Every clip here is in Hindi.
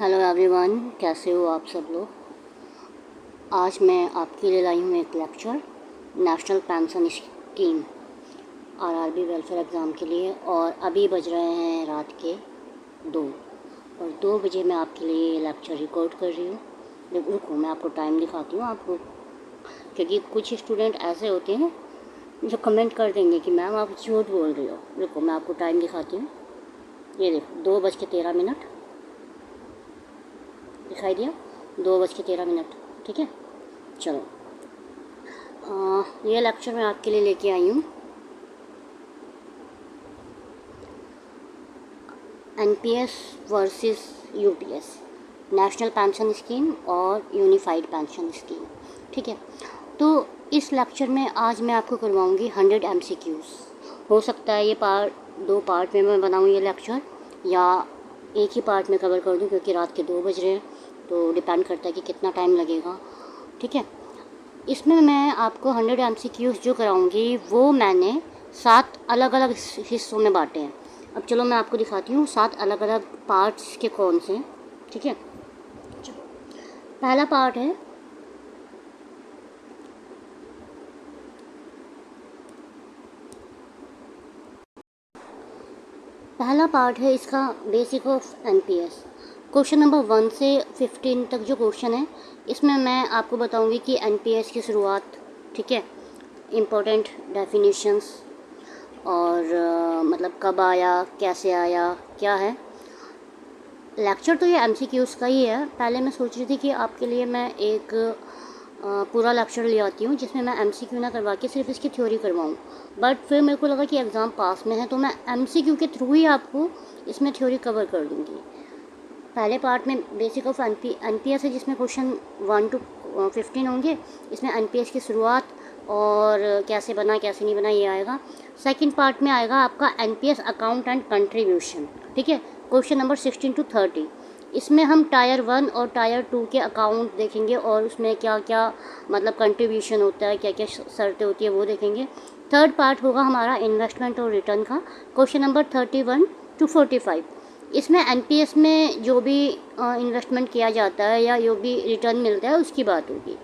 हेलो एवरीवन, कैसे हो आप सब लोग। आज मैं आपके लिए लाई हूँ एक lecture national pension scheme RRB welfare exam के लिए। और अभी बज रहे हैं रात के 2 और 2 बजे मैं आपके लिए ये लेक्चर रिकॉर्ड कर रही हूँ। रुको मैं आपको टाइम दिखाती हूँ आपको, क्योंकि कुछ स्टूडेंट ऐसे होते हैं जो कमेंट कर देंगे कि मैम आप झूठ बोल रही हो। रुको मैं आपको टाइम दिखाती हूँ। ये देखो 2:13 दिखाई दिया, 2:13। ठीक है, चलो ये लेक्चर मैं आपके लिए लेके आई हूँ NPS versus UPS, national pension scheme और यूनिफाइड पेंशन स्कीम। ठीक है, तो इस लेक्चर में आज मैं आपको करवाऊँगी 100 एमसीक्यूज़। हो सकता है ये दो पार्ट में मैं बनाऊँ ये लेक्चर, या एक ही पार्ट में कवर कर दूँ, क्योंकि रात के 2 बज रहे हैं, तो डिपेंड करता है कि कितना टाइम लगेगा। ठीक है, इसमें मैं आपको 100 एमसीक्यूज़ जो कराऊंगी वो मैंने 7 अलग अलग हिस्सों में बांटे हैं। अब चलो मैं आपको दिखाती हूँ 7 अलग अलग पार्ट्स के कौन से हैं। ठीक है, चलो पहला पार्ट है इसका basic of NPS. Question number 1 से 15 तक जो क्वेश्चन है, इसमें मैं आपको बताऊंगी कि एनपीएस की शुरुआत, ठीक है, इम्पोर्टेंट डेफिनेशंस और मतलब कब आया, कैसे आया, क्या है। लेक्चर तो ये एमसीक्यूज़ का ही है। पहले मैं सोच रही थी कि आपके लिए मैं एक पूरा लेक्चर ले आती हूँ जिसमें मैं एमसीक्यू ना करवा के सिर्फ इसकी थ्योरी करवाऊँ, बट फिर मेरे को लगा कि एग्ज़ाम पास में है तो मैं एमसीक्यू के थ्रू ही आपको इसमें थ्योरी कवर कर दूँगी। पहले पार्ट में बेसिक ऑफ एनपीएस है, जिसमें क्वेश्चन 1 to 15 होंगे। इसमें एनपीएस की शुरुआत और कैसे बना कैसे नहीं बना ये आएगा। सेकंड पार्ट में आएगा आपका एनपीएस अकाउंट एंड कंट्रीब्यूशन। ठीक है, क्वेश्चन नंबर 16 to 30। इसमें हम टायर 1 और टायर 2 के अकाउंट देखेंगे और उसमें क्या क्या मतलब कंट्रीब्यूशन होता है, क्या क्या शर्तें होती है वो देखेंगे। थर्ड पार्ट होगा हमारा इन्वेस्टमेंट और रिटर्न का, क्वेश्चन नंबर 31 to 45। इसमें एनपीएस में जो भी इन्वेस्टमेंट किया जाता है या जो भी रिटर्न मिलता है उसकी बात होगी।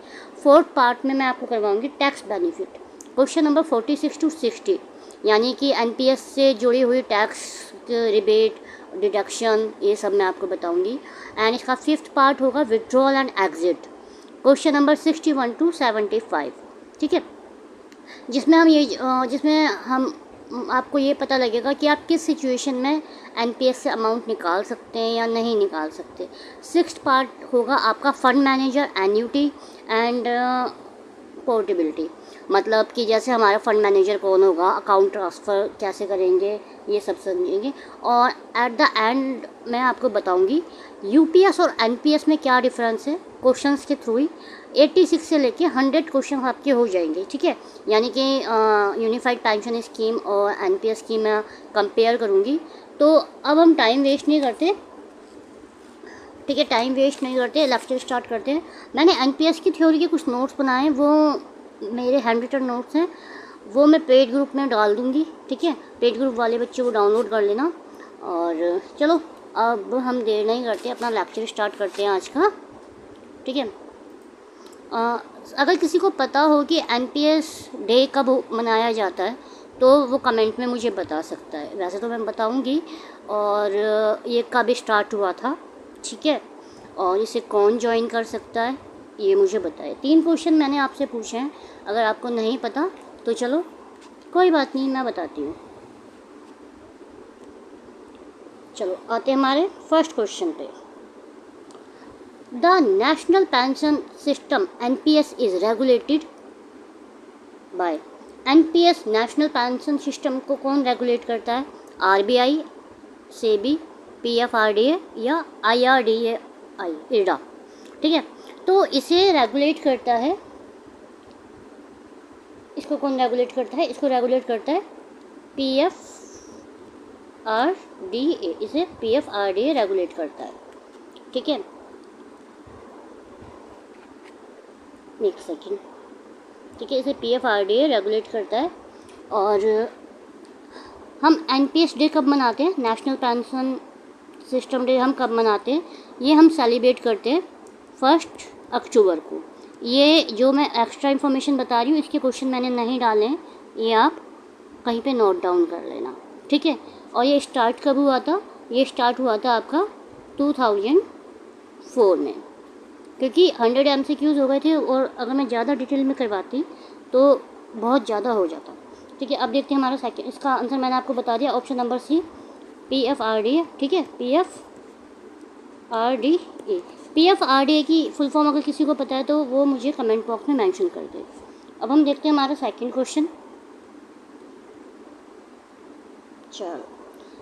फोर्थ पार्ट में मैं आपको करवाऊंगी tax benefit, question number 46 to 60, यानी कि एनपीएस से जुड़ी हुई टैक्स रिबेट डिडक्शन ये सब मैं आपको बताऊंगी। एंड इसका फिफ्थ पार्ट होगा withdrawal and exit, question number 61 to 75। ठीक है, जिसमें हम आपको ये पता लगेगा कि आप किस सिचुएशन में एनपीएस से अमाउंट निकाल सकते हैं या नहीं निकाल सकते। सिक्स्थ पार्ट होगा आपका fund manager, annuity and portability, मतलब कि जैसे हमारा फंड मैनेजर कौन होगा, अकाउंट ट्रांसफ़र कैसे करेंगे, ये सब समझेंगे। और एट द एंड मैं आपको बताऊंगी यूपीएस और एनपीएस में क्या डिफरेंस है, क्वेश्चंस के थ्रू ही 86 से लेके 100 क्वेश्चन आपके हो जाएंगे। ठीक है, यानी कि यूनिफाइड पेंशन स्कीम और एनपीएस की मैं कंपेयर करूँगी। तो अब हम टाइम वेस्ट नहीं करते, ठीक है, टाइम वेस्ट नहीं करते, लेक्चर स्टार्ट करते हैं। मैंने एनपीएस की थ्योरी के कुछ नोट्स बनाए, वो मेरे हैंड रिटन नोट्स हैं, वो मैं पेड ग्रुप में डाल दूँगी। ठीक है, पेड ग्रुप वाले बच्चे वो डाउनलोड कर लेना। और चलो अब हम देर नहीं करते, अपना लेक्चर स्टार्ट करते हैं आज का। ठीक है, अगर किसी को पता हो कि एनपीएस डे कब मनाया जाता है तो वो कमेंट में मुझे बता सकता है। वैसे तो मैं बताऊंगी, और ये कब स्टार्ट हुआ था, ठीक है, और इसे कौन ज्वाइन कर सकता है ये मुझे बताए। 3 क्वेश्चन मैंने आपसे पूछे हैं, अगर आपको नहीं पता तो चलो कोई बात नहीं, मैं बताती हूँ। चलो आते हैं हमारे फर्स्ट क्वेश्चन पे। The national pension system NPS is regulated by. NPS national pension system को कौन रेगुलेट करता है, आरबीआई, सेबी, पीएफआरडीए या आईआरडीएआई, इरडा। ठीक है, तो इसे रेगुलेट करता है, इसको कौन रेगुलेट करता है, इसको रेगुलेट करता है पीएफआरडीए, इसे पीएफआरडीए रेगुलेट करता है। ठीक है, एक सेकेंड, ठीक है, इसे पीएफआरडीए रेगुलेट करता है। और हम एनपीएस डे कब मनाते हैं, नेशनल पेंशन सिस्टम डे हम कब मनाते हैं? ये हम सेलिब्रेट करते हैं 1 अक्टूबर को। ये जो मैं एक्स्ट्रा इन्फॉर्मेशन बता रही हूँ इसके क्वेश्चन मैंने नहीं डाले हैं, ये आप कहीं पे नोट डाउन कर लेना, ठीक है। और ये स्टार्ट कब हुआ था? ये स्टार्ट हुआ था आपका 2004 में, क्योंकि 100 MCQs हो गए थे और अगर मैं ज़्यादा डिटेल में करवाती तो बहुत ज़्यादा हो जाता, ठीक है। अब देखते हैं हमारा सेकंड, इसका आंसर मैंने आपको बता दिया, ऑप्शन नंबर सी PFRDA, ठीक है। PFRDA की फुल फॉर्म अगर किसी को पता है तो वो मुझे कमेंट बॉक्स में मेंशन कर दे। अब हम देखते हैं हमारा सेकंड क्वेश्चन। चलो,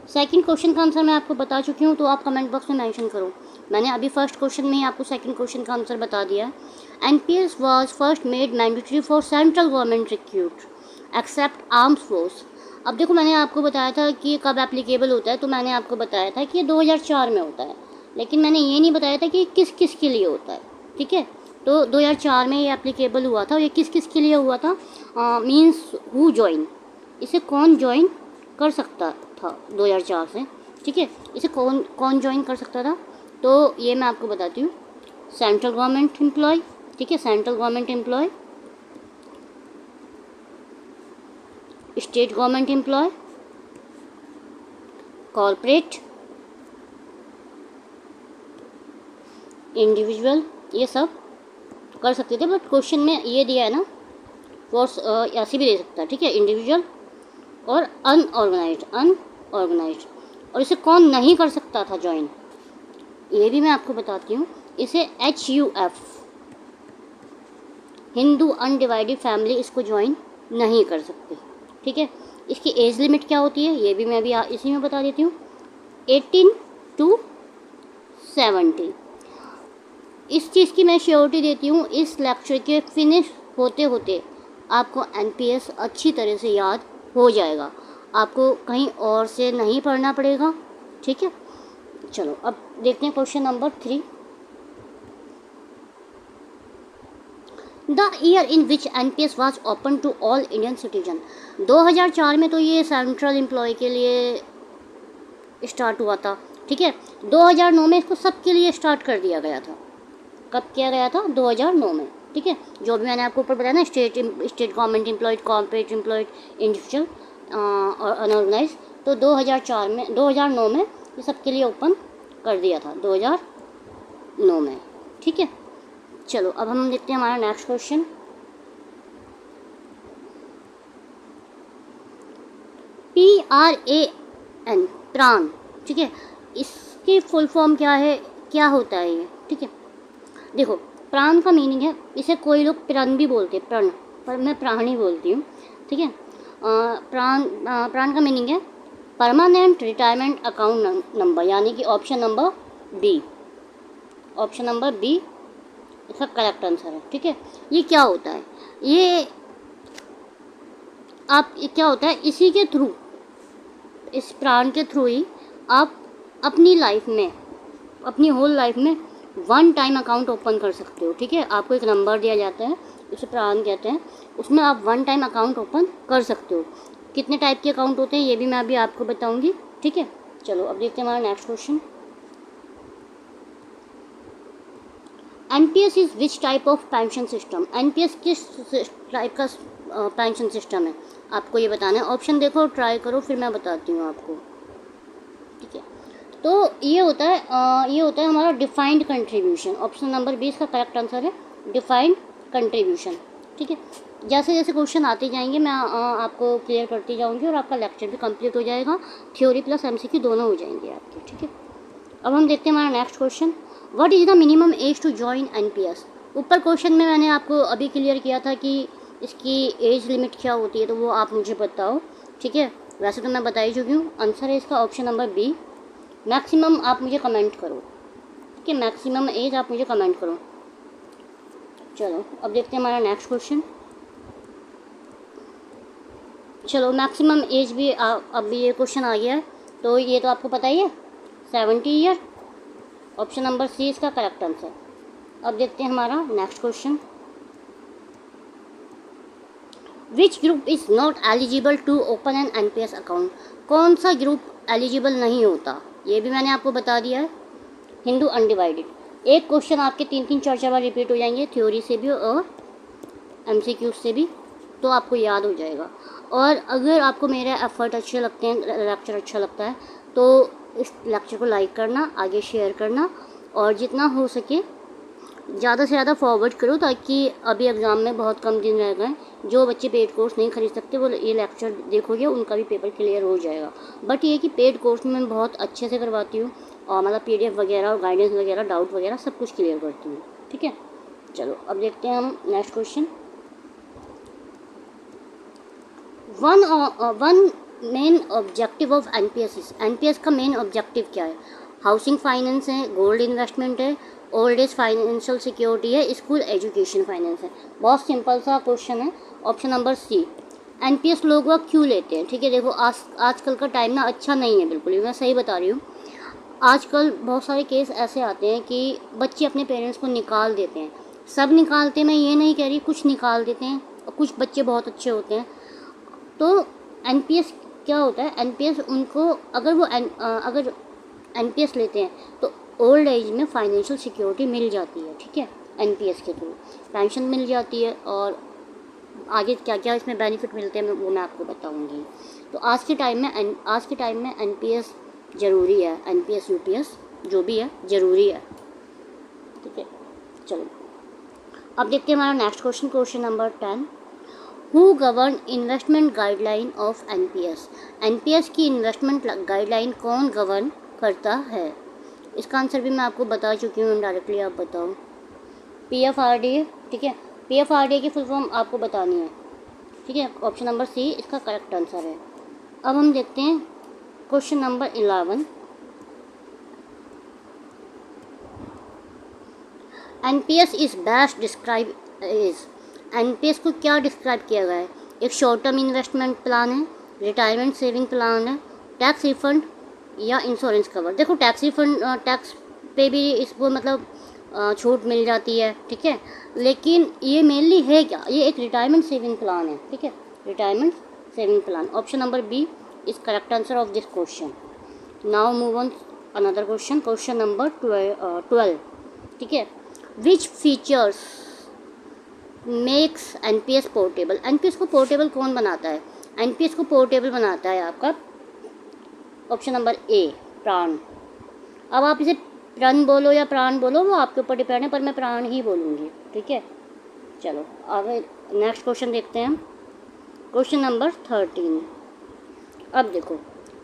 सेकंड क्वेश्चन का आंसर मैं आपको बता चुकी हूँ, तो आप कमेंट बॉक्स में मेंशन करो। मैंने अभी फर्स्ट क्वेश्चन में ही आपको सेकंड क्वेश्चन का आंसर बता दिया। NPS was first made mandatory for central government recruit except arms force. अब देखो, मैंने आपको बताया था कि कब एप्लीकेबल होता है, तो मैंने आपको बताया था कि ये 2004 में होता है, लेकिन मैंने ये नहीं बताया था कि किस किस के लिए होता है, ठीक है। तो 2004 में ये एप्लीकेबल हुआ था, और ये किस किस के लिए हुआ था? मीन्स हु ज्वाइन, इसे कौन ज्वाइन कर सकता था 2004 से, ठीक है। इसे कौन कौन ज्वाइन कर सकता था? तो ये मैं आपको बताती हूँ। सेंट्रल गवर्नमेंट एम्प्लॉय, ठीक है, central government employ, state government employ, corporate, individual, ये सब कर सकते थे। बट क्वेश्चन में ये दिया है ना, फोर्स ऐसे भी दे सकता है, ठीक है, इंडिविजुअल और अनऑर्गेनाइज्ड। और इसे कौन नहीं कर सकता था ज्वाइन, ये भी मैं आपको बताती हूँ। इसे HUF, हिंदू अनडिवाइडेड फैमिली, इसको ज्वाइन नहीं कर सकते, ठीक है। इसकी एज लिमिट क्या होती है ये भी मैं अभी इसी में बता देती हूँ, 18 to 70। इस चीज़ की मैं श्योरिटी देती हूँ, इस लेक्चर के फिनिश होते होते आपको NPS अच्छी तरह से याद हो जाएगा, आपको कहीं और से नहीं पढ़ना पड़ेगा, ठीक है। चलो अब देखते हैं question number 3। The year in which NPS was open to all Indian citizen. 2004 में तो ये सेंट्रल एम्प्लॉय के लिए स्टार्ट हुआ था, ठीक है। 2009 में इसको सबके लिए स्टार्ट कर दिया गया था। कब किया गया था? 2009 में, ठीक है। जो भी मैंने आपको ऊपर बताया ना, state government employed, corporate employed, individual और अनऑर्गेनाइज, तो 2009 में ये सबके लिए ओपन कर दिया था, 2009 में, ठीक है। चलो अब हम देखते हैं हमारा नेक्स्ट क्वेश्चन। PRAN, प्राण, ठीक है, इसकी फुल फॉर्म क्या है, क्या होता है ये, ठीक है। देखो, प्राण का मीनिंग है, इसे कोई लोग प्रण भी बोलते हैं, प्रण, पर मैं प्राणी बोलती हूँ, ठीक है। प्राण का मीनिंग है परमानेंट रिटायरमेंट अकाउंट नंबर, यानी कि option number B, option number B इसका करेक्ट आंसर है, ठीक है। ये क्या होता है? ये क्या होता है, इसी के थ्रू, इस प्राण के थ्रू ही आप अपनी लाइफ में, अपनी होल लाइफ में वन टाइम अकाउंट ओपन कर सकते हो, ठीक है। आपको एक नंबर दिया जाता है, उसे प्राण कहते हैं, उसमें आप वन टाइम अकाउंट ओपन कर सकते हो। कितने टाइप के अकाउंट होते हैं ये भी मैं अभी आपको बताऊंगी, ठीक है। चलो अब देखते हैं हमारा next question. NPS is which type of pension system. NPS किस टाइप का पेंशन सिस्टम है, आपको ये बताना है। ऑप्शन देखो, ट्राई करो, फिर मैं बताती हूँ आपको, ठीक है। तो ये होता है हमारा डिफाइंड कंट्रीब्यूशन, ऑप्शन नंबर 20 का करेक्ट आंसर है डिफाइंड कंट्रीब्यूशन, ठीक है। जैसे जैसे क्वेश्चन आते जाएंगे मैं आपको क्लियर करती जाऊंगी और आपका लेक्चर भी कंप्लीट हो जाएगा, थ्योरी प्लस MCQ दोनों हो जाएंगे आपके, ठीक है। अब हम देखते हैं हमारा next question. What is the minimum age to join NPS। ऊपर क्वेश्चन में मैंने आपको अभी क्लियर किया था कि इसकी एज लिमिट क्या होती है, तो वो आप मुझे बताओ, ठीक है। वैसे तो मैं बता ही चुकी हूँ, आंसर है इसका ऑप्शन नंबर बी, मैक्सिमम आप मुझे कमेंट करो, ठीक है, मैक्सिमम एज आप मुझे कमेंट करो। चलो अब देखते हैं हमारा नेक्स्ट क्वेश्चन। चलो मैक्सिमम एज भी अब ये क्वेश्चन आ गया है, तो ये तो आपको पता ही है, 70 ईयर, ऑप्शन नंबर सी इसका करेक्ट आंसर। अब देखते हैं हमारा next question. Which group is not eligible to open an NPS account. कौन सा ग्रुप एलिजिबल नहीं होता ये भी मैंने आपको बता दिया है। हिंदू अनडिवाइडेड, एक क्वेश्चन आपके 3-3 4-4 बार रिपीट हो जाएंगे, थ्योरी से भी और MCQ से भी, तो आपको याद हो जाएगा। और अगर आपको मेरे एफर्ट अच्छे लगते हैं, लेक्चर अच्छा लगता है, तो इस लेक्चर को लाइक करना, आगे शेयर करना, और जितना हो सके ज़्यादा से ज़्यादा फॉरवर्ड करो, ताकि अभी एग्ज़ाम में बहुत कम दिन रह गए। जो बच्चे पेड कोर्स नहीं खरीद सकते वो ये लेक्चर देखोगे, उनका भी पेपर क्लियर हो जाएगा। बट ये कि पेड कोर्स में मैं बहुत अच्छे से करवाती हूँ, और मतलब PDF वगैरह और गाइडेंस वगैरह, डाउट वगैरह सब कुछ क्लियर करती हूँ। ठीक है, चलो अब देखते हैं हम next question. One main objective of NPS का मेन ऑब्जेक्टिव क्या है? हाउसिंग फाइनेंस है, गोल्ड इन्वेस्टमेंट है, ओल्ड एज फाइनेंशियल सिक्योरिटी है, स्कूल एजुकेशन फाइनेंस है। बहुत सिंपल सा क्वेश्चन है। ऑप्शन नंबर C, NPS लोग वह क्यों लेते हैं? ठीक है, देखो आजकल का टाइम ना अच्छा नहीं है, बिल्कुल भी मैं सही बता रही हूँ। आजकल बहुत सारे केस ऐसे आते हैं कि बच्चे अपने पेरेंट्स को निकाल देते हैं। सब निकालते हैं मैं ये नहीं कह रही, कुछ निकाल देते हैं, और कुछ बच्चे बहुत अच्छे होते हैं। तो NPS क्या होता है? NPS उनको, अगर NPS लेते हैं तो ओल्ड एज में फाइनेंशियल सिक्योरिटी मिल जाती है। ठीक है, NPS के थ्रू पेंशन मिल जाती है, और आगे क्या क्या इसमें बेनिफिट मिलते हैं वो मैं आपको बताऊंगी। तो आज के टाइम में NPS ज़रूरी है। NPS UPS जो भी है ज़रूरी है। ठीक है, चलो अब देखते हैं हमारा next question, question number 10। Who govern investment guideline of NPS? NPS की इन्वेस्टमेंट गाइडलाइन कौन गवर्न करता है? इसका आंसर भी मैं आपको बता चुकी हूँ डायरेक्टली, आप बताओ। PFRDA। ठीक है, PFRDA की फुल फॉर्म आपको बतानी है। ठीक है, ऑप्शन नंबर C इसका करेक्ट आंसर है। अब हम देखते हैं question number 11। NPS is best describe is, NPS को क्या डिस्क्राइब किया गया है? एक शॉर्ट टर्म इन्वेस्टमेंट प्लान है, रिटायरमेंट सेविंग प्लान है, टैक्स रिफंड या इंश्योरेंस कवर। देखो टैक्स रिफंड, टैक्स पे भी इसको मतलब छूट मिल जाती है। ठीक है, लेकिन ये मेनली है क्या? ये एक रिटायरमेंट सेविंग प्लान है। ठीक है, retirement saving plan. Option number B is correct answer of this question. Now move on another question, question number 12। ठीक है, which features makes NPS portable? NPS को पोर्टेबल कौन बनाता है? NPS को पोर्टेबल बनाता है आपका ऑप्शन नंबर A, प्राण। अब आप इसे प्रण बोलो या प्राण बोलो, वो आपके ऊपर डिपेंड है, पर मैं प्राण ही बोलूँगी। ठीक है, चलो आगे नेक्स्ट क्वेश्चन देखते हैं हम, क्वेश्चन नंबर 13। अब देखो,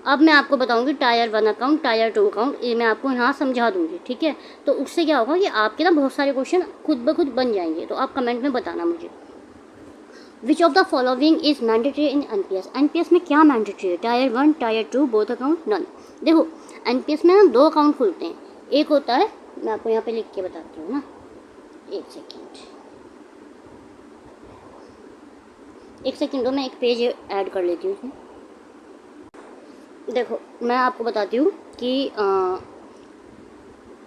अब मैं आपको बताऊंगी टायर 1 अकाउंट, टायर 2 अकाउंट, ये मैं आपको यहाँ समझा दूंगी। ठीक है, तो उससे क्या होगा कि आपके ना बहुत सारे क्वेश्चन खुद ब खुद बन जाएंगे। तो आप कमेंट में बताना मुझे। Which of the following is mandatory in NPS? NPS में क्या मैंडेटरी है? Tier 1, tier 2, both account, none. देखो NPS में ना 2 अकाउंट खुलते हैं। एक होता है, मैं आपको यहाँ पे लिख के बताती हूँ ना, एक सेकेंड दो, मैं एक पेज ऐड कर लेती हूँ इसमें। देखो मैं आपको बताती हूँ कि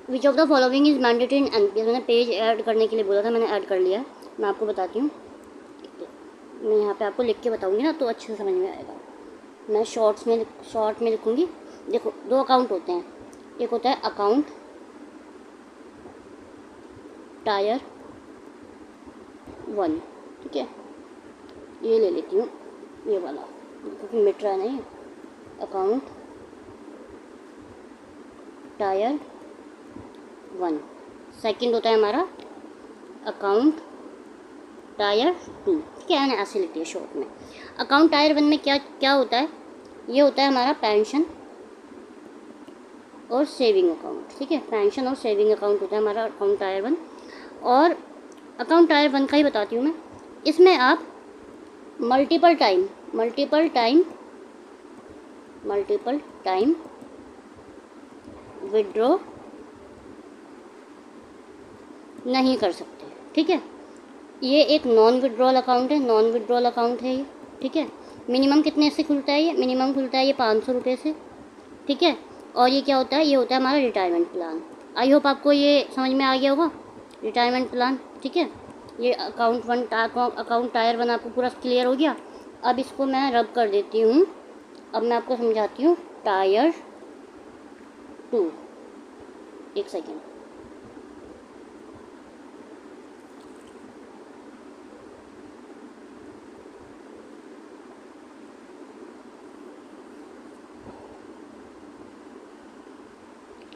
विच of the following is mandatory in NPS। मैंने पेज ऐड करने के लिए बोला था, मैंने ऐड कर लिया है। मैं आपको बताती हूँ, मैं यहाँ पे आपको लिख के बताऊँगी ना तो अच्छे से समझ में आएगा। मैं शॉर्ट में लिखूँगी। देखो 2 अकाउंट होते हैं, एक होता है अकाउंट टायर 1। ठीक है, ये ले लेती हूँ, ये वाला, क्योंकि मिट रहा नहीं। Account tyre 1। सेकंड होता है हमारा अकाउंट टायर 2। ठीक है, मैंने ऐसे लिखी है शॉर्ट में। अकाउंट टायर 1 में क्या क्या होता है? ये होता है हमारा पेंशन और सेविंग अकाउंट। ठीक है, पेंशन और सेविंग अकाउंट होता है हमारा अकाउंट टायर 1। और अकाउंट टायर 1 का ही बताती हूँ मैं। इसमें आप मल्टीपल टाइम विड्रॉ नहीं कर सकते। ठीक है, ये एक नॉन विड्रॉल अकाउंट है, ये। ठीक है, मिनिमम कितने से खुलता है? ये मिनिमम खुलता है ये 500 रुपये से। ठीक है, और ये क्या होता है? ये होता है हमारा रिटायरमेंट प्लान। आई होप आपको ये समझ में आ गया होगा, रिटायरमेंट प्लान। ठीक है, ये अकाउंट टायर 1 आपको पूरा क्लियर हो गया। अब इसको मैं रब कर देती हूँ। अब मैं आपको समझाती हूँ टायर 2। एक सेकेंड,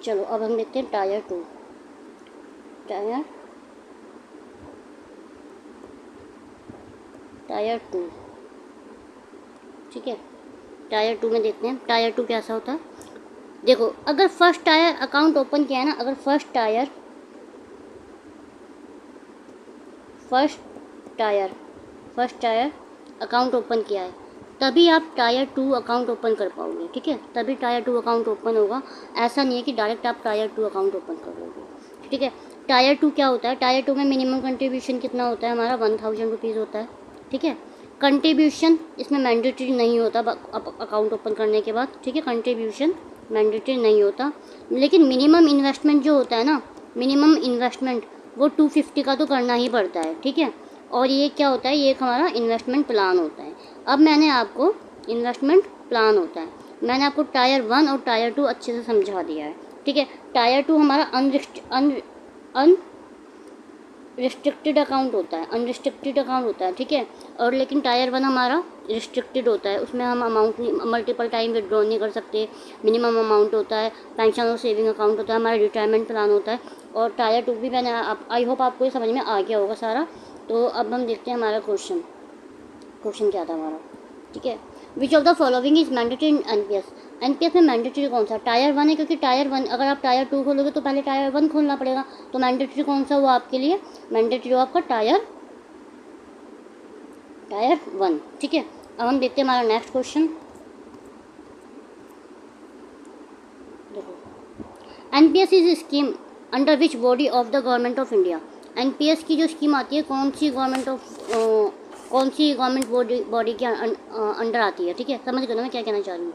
चलो अब हम देखते हैं टायर 2। टायर 2, ठीक है। टायर 2 में देखते हैं टायर 2 कैसा होता है। देखो, अगर फर्स्ट टायर अकाउंट ओपन किया है ना, अगर फर्स्ट टायर अकाउंट ओपन किया है, तभी आप टायर 2 अकाउंट ओपन कर पाओगे, ठीक है। तभी टायर 2 अकाउंट ओपन होगा। ऐसा नहीं है कि डायरेक्ट आप टायर 2 अकाउंट ओपन कर लोगे, ठीक है। टायर 2 क्या होता है, टायर 2 में मिनिमम कंट्रीब्यूशन कितना होता है हमारा, 1000 रुपीज़ होता है, ठीक है। कंट्रीब्यूशन इसमें मैंडेटरी नहीं होता अकाउंट ओपन करने के बाद, ठीक है। कंट्रीब्यूशन मैंडेटरी नहीं होता, लेकिन मिनिमम इन्वेस्टमेंट जो होता है ना, मिनिमम इन्वेस्टमेंट वो 250 का तो करना ही पड़ता है, ठीक है। और ये क्या होता है, ये एक हमारा इन्वेस्टमेंट प्लान होता है। अब मैंने आपको इन्वेस्टमेंट प्लान होता है, मैंने आपको टायर 1 और टायर 2 अच्छे से समझा दिया है, ठीक है। टायर 2 हमारा रिस्ट्रिक्टेड अकाउंट होता है, ठीक है। और लेकिन टायर 1 हमारा रिस्ट्रिक्टेड होता है, उसमें हम अमाउंट मल्टीपल टाइम विड्रॉ नहीं कर सकते, मिनिमम अमाउंट होता है, पेंशन और सेविंग अकाउंट होता है, हमारा रिटायरमेंट प्लान होता है। और टायर 2 भी मैंने आई होप आपको ये समझ में आ गया होगा सारा। तो अब हम देखते हैं हमारा क्वेश्चन क्या था हमारा, ठीक है। विच of the following is mandatory in NPS में मैंडेटरी कौन सा, टायर 1 है, क्योंकि टायर 1 अगर आप टायर 2 खोलोगे तो पहले टायर 1 खोलना पड़ेगा। तो मैंडेटरी कौन सा हुआ आपके लिए, मैंडेटरी हो आपका टायर 1, ठीक है। अब हम देखते हैं हमारा नेक्स्ट क्वेश्चन। देखो, NPS is scheme under which body of the government of India. NPS की जो स्कीम आती है कौन सी गवर्नमेंट बॉडी के अंडर आती है, ठीक है। समझ गए ना मैं क्या कहना चाह रही हूँ,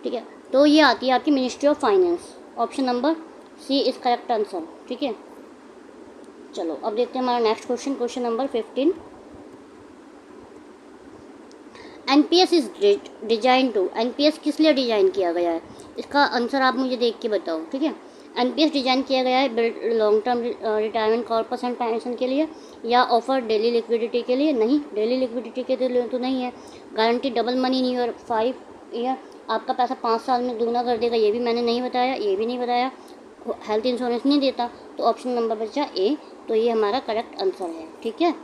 ठीक है। तो ये आती है आपकी ministry of finance. Option number C is correct answer, ठीक है। चलो अब देखते हैं हमारा next question number 15। NPS is design to, NPS किस लिए डिजाइन किया गया है, इसका आंसर आप मुझे देख के बताओ, ठीक है। एनपीएस डिजाइन किया गया है long term retirement corpus and pension के लिए, या ऑफर डेली लिक्विडिटी के लिए, नहीं डेली लिक्विडिटी के लिए तो नहीं है। Guarantee double money in year 5 year, आपका पैसा 5 साल में दूना कर देगा, ये भी मैंने नहीं बताया, ये भी नहीं बताया। हेल्थ इंश्योरेंस नहीं देता, तो ऑप्शन नंबर बचा ए, तो ये हमारा करेक्ट आंसर है, ठीक है।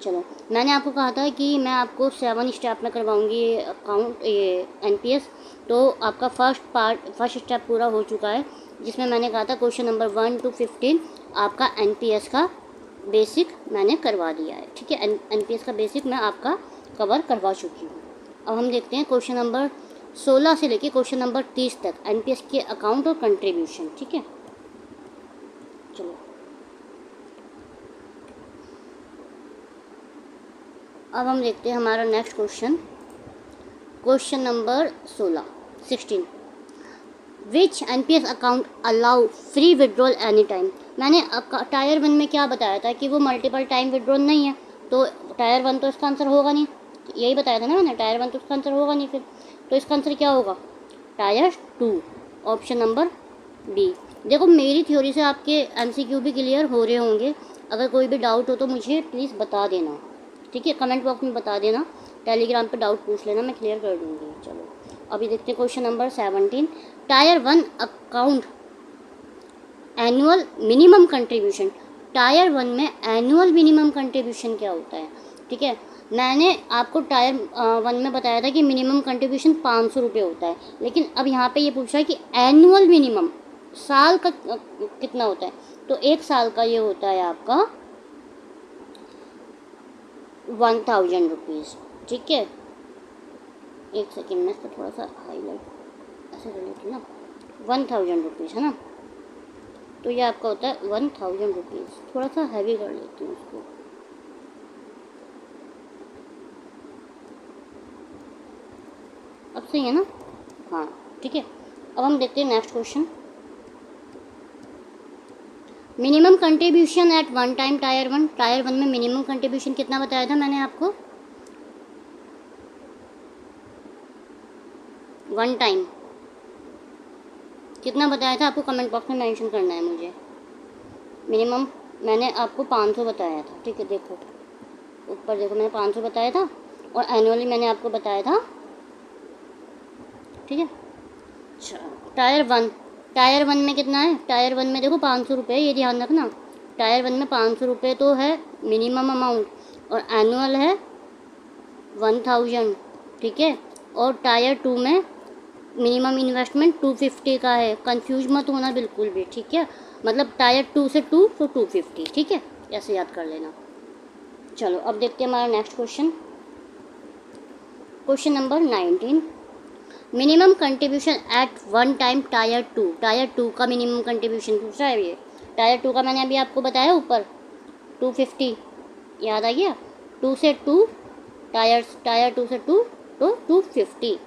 चलो, मैंने आपको कहा था कि मैं आपको 7 स्टेप में करवाऊंगी ये एनपीएस। तो आपका फर्स्ट स्टेप पूरा हो चुका है, जिसमें मैंने कहा था क्वेश्चन नंबर 1 to 15 आपका एनपीएस का बेसिक मैंने करवा दिया है, ठीक है। एनपीएस का बेसिक मैं आपका कवर करवा चुकी हूँ। अब हम देखते हैं क्वेश्चन नंबर 16 से लेके क्वेश्चन नंबर 30 तक एनपीएस के अकाउंट और कंट्रीब्यूशन, ठीक है। चलो अब हम देखते हैं हमारा next question number 16। Which NPS account allow free withdrawal any time. मैंने टायर 1 में क्या बताया था कि वो मल्टीपल टाइम विड्रॉल नहीं है, तो टायर 1 तो इसका आंसर होगा नहीं, यही बताया था ना मैंने, टायर 1 तो इसका आंसर होगा नहीं, फिर तो इसका आंसर क्या होगा, टायर 2, ऑप्शन नंबर बी। देखो, मेरी थ्योरी से आपके एमसीक्यू भी क्लियर हो रहे होंगे। अगर कोई भी डाउट हो तो मुझे प्लीज़ बता देना, ठीक है, कमेंट बॉक्स में बता देना, टेलीग्राम पे डाउट पूछ लेना, मैं क्लियर कर दूँगी। चलो अभी देखते हैं question number 17। Tyre 1 account annual minimum contribution. Tyre 1 में एनुअल मिनिमम कंट्रीब्यूशन क्या होता है, ठीक है। मैंने आपको टायर 1 में बताया था कि मिनिमम कंट्रीब्यूशन 500 रुपये होता है, लेकिन अब यहाँ पे ये पूछा है कि एनुअल मिनिमम साल का कितना होता है। तो एक साल का ये होता है आपका 1000 रुपीज़, ठीक है। एक सेकेंड में इसको थोड़ा सा हाईलाइट ऐसे कर लेती हूँ ना, 1000 रुपीज़ है ना, तो ये आपका होता है 1000 रुपीज़। थोड़ा सा हैवी कर लेती हूँ इसको, अब सही है ना, हाँ ठीक है। अब हम देखते हैं next question. Minimum contribution at one time tier 1 में मिनिमम कंट्रीब्यूशन कितना बताया था मैंने आपको, 1 टाइम, कितना बताया था आपको कमेंट बॉक्स में मेंशन करना है मुझे। मिनिमम मैंने आपको 500 बताया था, ठीक है। देखो ऊपर देखो, मैंने 500 बताया था और एनुअली मैंने आपको बताया था, ठीक है। अच्छा, टायर वन में कितना है? टायर वन में देखो 500 रुपये, ये ध्यान रखना। टायर वन में 500 रुपये तो है मिनिमम अमाउंट और एनुअल है 1000, ठीक है। और टायर टू में मिनिमम इन्वेस्टमेंट 250 का है। कंफ्यूज मत होना बिल्कुल भी, ठीक है। मतलब टायर टू से 2 तो 250, ठीक है। ऐसे याद कर लेना। चलो अब देखते हैं हमारा next question. Question number 19, minimum contribution at one time tier two का मिनिमम कंट्रीब्यूशन पूछ रहा है ये। टायर टू का मैंने अभी आपको बताया ऊपर 250, याद आ गया। 2 से 2 टायर 2 से 2 तो 250,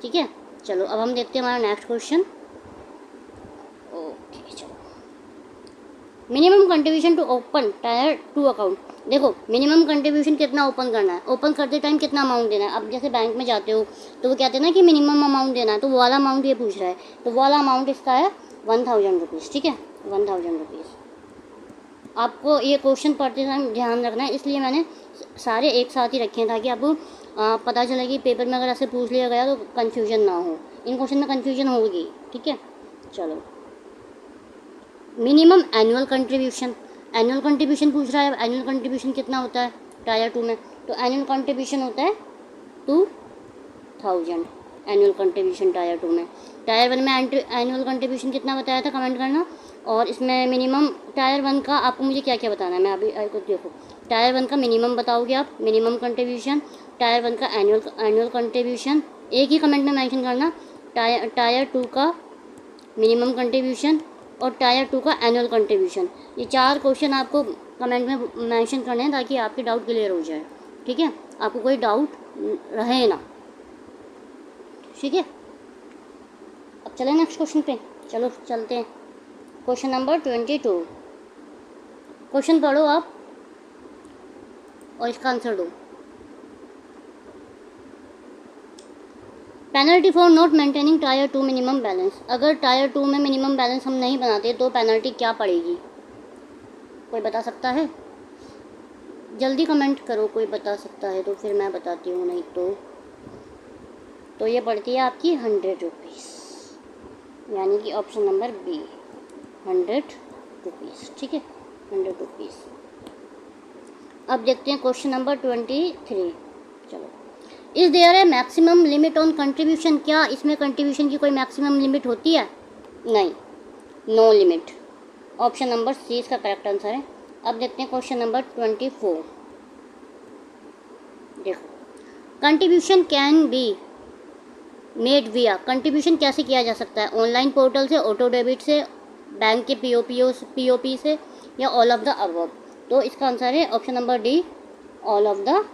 ठीक है। चलो अब हम देखते हैं हमारा नेक्स्ट क्वेश्चन। ओके चलो, minimum contribution to open tier two account. देखो मिनिमम कंट्रीब्यूशन कितना ओपन करना है, ओपन करते टाइम कितना अमाउंट देना है। अब जैसे बैंक में जाते हो तो वो कहते हैं ना कि मिनिमम अमाउंट देना है, तो वो वाला अमाउंट ये पूछ रहा है। तो वो वाला अमाउंट इसका है 1000 रुपीज़, ठीक है। 1000 रुपीज़। आपको ये क्वेश्चन पढ़ते टाइम ध्यान रखना है, इसलिए मैंने सारे एक साथ ही रखे हैं ताकि आपको पता चले कि पेपर में अगर ऐसे पूछ लिया गया तो कन्फ्यूजन ना हो। इन क्वेश्चन में कन्फ्यूजन होगी, ठीक है। चलो, मिनिमम एनुअल कंट्रीब्यूशन पूछ रहा है। एनुअल कंट्रीब्यूशन कितना होता है टायर टू में? तो एनुअल कंट्रीब्यूशन होता है 2000 एनुअल कंट्रीब्यूशन टायर टू में। टायर वन में एनुअल कंट्रीब्यूशन कितना बताया था कमेंट करना। और इसमें मिनिमम टायर वन का आपको मुझे क्या क्या बताना है, मैं अभी आपको देखो। टायर वन का मिनिमम बताओगे आप, मिनिमम कंट्रीब्यूशन। टायर वन का एनुअल कंट्रीब्यूशन एक ही कमेंट में मेंशन करना। टायर टू का मिनिमम कंट्रीब्यूशन और टायर टू का एनुअल कंट्रीब्यूशन। ये 4 क्वेश्चन आपको कमेंट में मेंशन करने हैं ताकि आपके डाउट क्लियर हो जाए, ठीक है। आपको कोई डाउट रहे ना, ठीक है। अब चलें नेक्स्ट क्वेश्चन पे। चलो चलते हैं। Question number 22। क्वेश्चन पढ़ो आप और इसका आंसर दो। Penalty for not maintaining tier two minimum balance. अगर टायर टू में मिनिमम बैलेंस हम नहीं बनाते तो पेनल्टी क्या पड़ेगी? कोई बता सकता है? जल्दी कमेंट करो, कोई बता सकता है तो फिर मैं बताती हूँ, नहीं तो ये पड़ती है आपकी 100 रुपीज़, यानी कि ऑप्शन नंबर बी 100 रुपीज़, ठीक है। 100 रुपीज़। अब देखते हैं क्वेश्चन नंबर 23। चलो, is there a maximum limit on contribution. क्या इसमें कंट्रीब्यूशन की कोई मैक्सिमम लिमिट होती है? नहीं, no limit. Option number C इसका करेक्ट आंसर है। अब देखते हैं क्वेश्चन नंबर 24। देखो, कंट्रीब्यूशन कैन बी मेड विया। कंट्रीब्यूशन कैसे किया जा सकता है? ऑनलाइन पोर्टल से, ऑटो डेबिट से, बैंक के पीओपी से, या ऑल ऑफ द अबव। तो इसका आंसर है option number D, all of the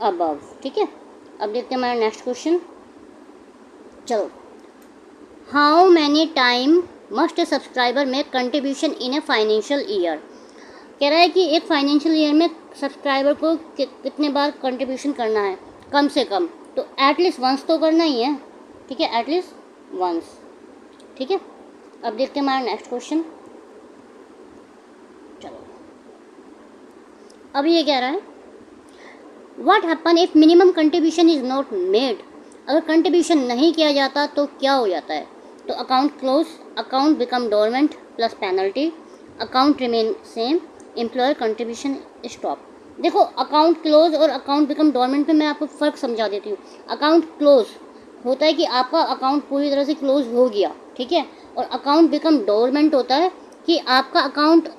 above, ठीक है। अब देखते हैं हमारा नेक्स्ट क्वेश्चन। चलो, how many time must A subscriber make contribution in a financial year. कह रहा है कि एक फाइनेंशियल ईयर में सब्सक्राइबर को कितने बार कंट्रीब्यूशन करना है कम से कम। तो एटलीस्ट वंस तो करना ही है, ठीक है। एटलीस्ट वंस, ठीक है। अब देखते हैं हमारा नेक्स्ट क्वेश्चन। चलो, अब ये कह रहा है what happen if minimum contribution is not made. अगर कंट्रीब्यूशन नहीं किया जाता तो क्या हो जाता है? तो account close, account become dormant plus penalty, account remain same, employer contribution stop. देखो, अकाउंट क्लोज और अकाउंट बिकम डोरमेंट पे मैं आपको फ़र्क समझा देती हूँ। अकाउंट क्लोज होता है कि आपका अकाउंट पूरी तरह से क्लोज हो गया, ठीक है। और अकाउंट बिकम डोरमेंट होता है कि आपका अकाउंट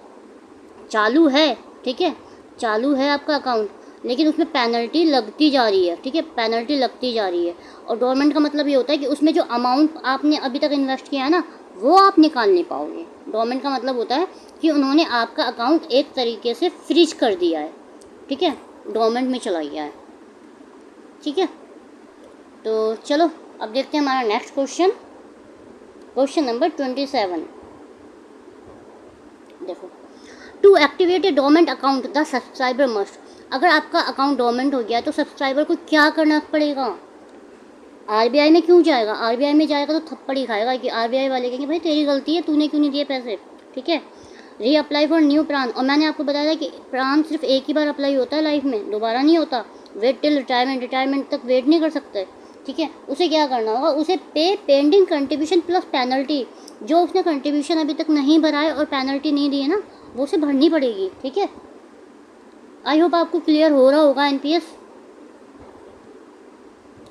चालू है, ठीक है, चालू है आपका अकाउंट, लेकिन उसमें पेनल्टी लगती जा रही है, ठीक है, पेनल्टी लगती जा रही है। और डोरमेंट का मतलब ये होता है कि उसमें जो अमाउंट आपने अभी तक इन्वेस्ट किया है ना, वो आप निकाल नहीं पाओगे। डोरमेंट का मतलब होता है कि उन्होंने आपका अकाउंट एक तरीके से फ्रीज कर दिया है, ठीक है, डोरमेंट में चला गया है, ठीक है। तो चलो अब देखते हैं हमारा नेक्स्ट क्वेश्चन, क्वेश्चन नंबर 27। देखो, to activate a dormant account the subscriber must. अगर आपका अकाउंट डोरमेंट हो गया तो सब्सक्राइबर को क्या करना पड़ेगा? आरबीआई में क्यों जाएगा? आरबीआई में जाएगा तो थप्पड़ ही खाएगा कि आरबीआई वाले कहेंगे भाई तेरी गलती है, तूने क्यों नहीं दिए पैसे, ठीक है। रीअप्लाई फॉर न्यू प्राण, और मैंने आपको बताया था कि प्राण सिर्फ एक ही बार अप्लाई होता है लाइफ में, दोबारा नहीं होता। वेट टिल रिटायरमेंट, रिटायरमेंट तक वेट नहीं कर सकते, ठीक है। उसे क्या करना होगा? उसे पे पेंडिंग कंट्रीब्यूशन प्लस पेनल्टी, जो उसने कंट्रीब्यूशन अभी तक नहीं भरा है और पेनल्टी नहीं दी है ना, वो उसे भरनी पड़ेगी, ठीक है। आई होप आपको क्लियर हो रहा होगा एनपीएस।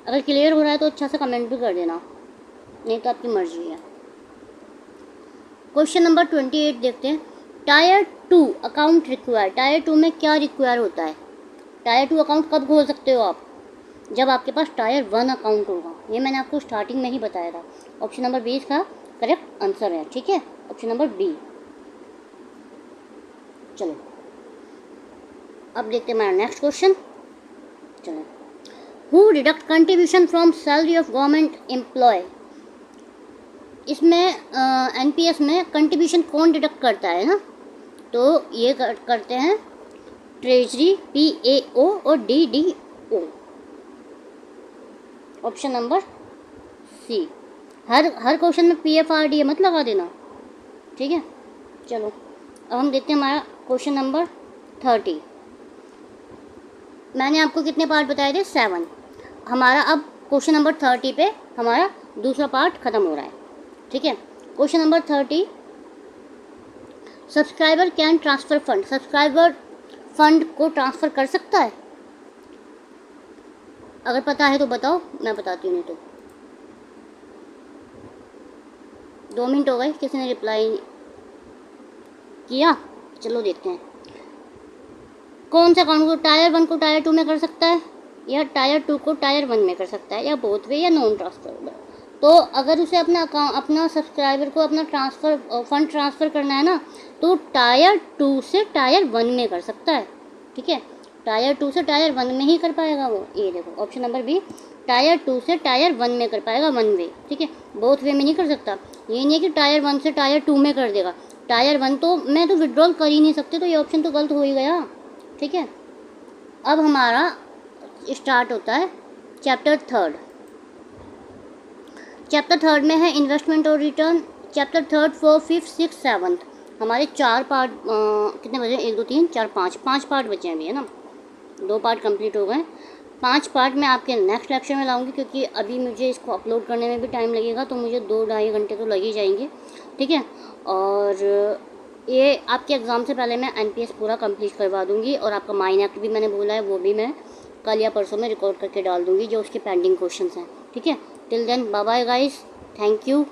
अगर क्लियर हो रहा है तो अच्छा सा कमेंट भी कर देना, नहीं तो आपकी मर्जी है। क्वेश्चन नंबर 28 देखते हैं। टायर 2 अकाउंट रिक्वायर, टायर 2 में क्या रिक्वायर होता है? टायर 2 अकाउंट कब खोल सकते हो आप? जब आपके पास टायर 1 अकाउंट होगा। ये मैंने आपको स्टार्टिंग में ही बताया था। ऑप्शन नंबर 20 का करेक्ट आंसर है, ठीक है, ऑप्शन नंबर बी। चलो अब देखते हैं हमारा नेक्स्ट क्वेश्चन। चलो, who deduct contribution from salary of government employ. इसमें एनपीएस में कंट्रीब्यूशन कौन डिडक्ट करता है ना, तो ये करते हैं ट्रेजरी, पीएओ और डीडीओ। Option number C. हर क्वेश्चन में पीएफआरडीए मत लगा देना, ठीक है। चलो अब हम देखते हैं हमारा क्वेश्चन नंबर 30। मैंने आपको कितने पार्ट बताए थे? 7। हमारा अब क्वेश्चन नंबर 30 पे हमारा दूसरा पार्ट खत्म हो रहा है, ठीक है। Question number 30, subscriber can transfer fund, subscriber fund को ट्रांसफ़र कर सकता है? अगर पता है तो बताओ, मैं बताती हूँ, नहीं तो 2 मिनट हो गए, किसी ने रिप्लाई किया। चलो देखते हैं कौन सा अकाउंट को टायर 1 को टायर 2 में कर सकता है, या टायर 2 को टायर 1 में कर सकता है, या बोथ वे, या नॉन ट्रांसफरेबल। तो अगर उसे अपना सब्सक्राइबर को अपना फंड ट्रांसफ़र करना है ना, तो टायर 2 से टायर 1 में कर सकता है, ठीक है। टायर 2 से टायर 1 में ही कर पाएगा वो। ये देखो ऑप्शन नंबर बी, टायर 2 से टायर 1 में कर पाएगा, 1 वे, ठीक है। बोथ वे में नहीं कर सकता। ये नहीं है कि टायर 1 से टायर 2 में कर देगा। टायर 1 तो मैं तो विड्रॉल कर ही नहीं सकते, तो ये ऑप्शन तो गलत हो ही गया, ठीक है। अब हमारा स्टार्ट होता है चैप्टर 3। चैप्टर 3 में है इन्वेस्टमेंट और रिटर्न। चैप्टर 3 4 5 6 7 हमारे 4 पार्ट, कितने बचे? 1 2 3 4 5 पार्ट बचे हैं अभी, है ना। 2 पार्ट कंप्लीट हो गए। 5 पार्ट मैं आपके नेक्स्ट लेक्चर में लाऊंगी, क्योंकि अभी मुझे इसको अपलोड करने में भी टाइम लगेगा, तो मुझे 2-2.5 घंटे तो लग ही जाएंगे, ठीक है। और ये आपके एग्ज़ाम से पहले मैं एनपीएस पूरा कंप्लीट करवा दूंगी, और आपका माइन एक्ट भी मैंने बोला है, वो भी मैं कल या परसों में रिकॉर्ड करके डाल दूंगी, जो उसके पेंडिंग क्वेश्चंस हैं, ठीक है। Till then bye bye guys, thank you.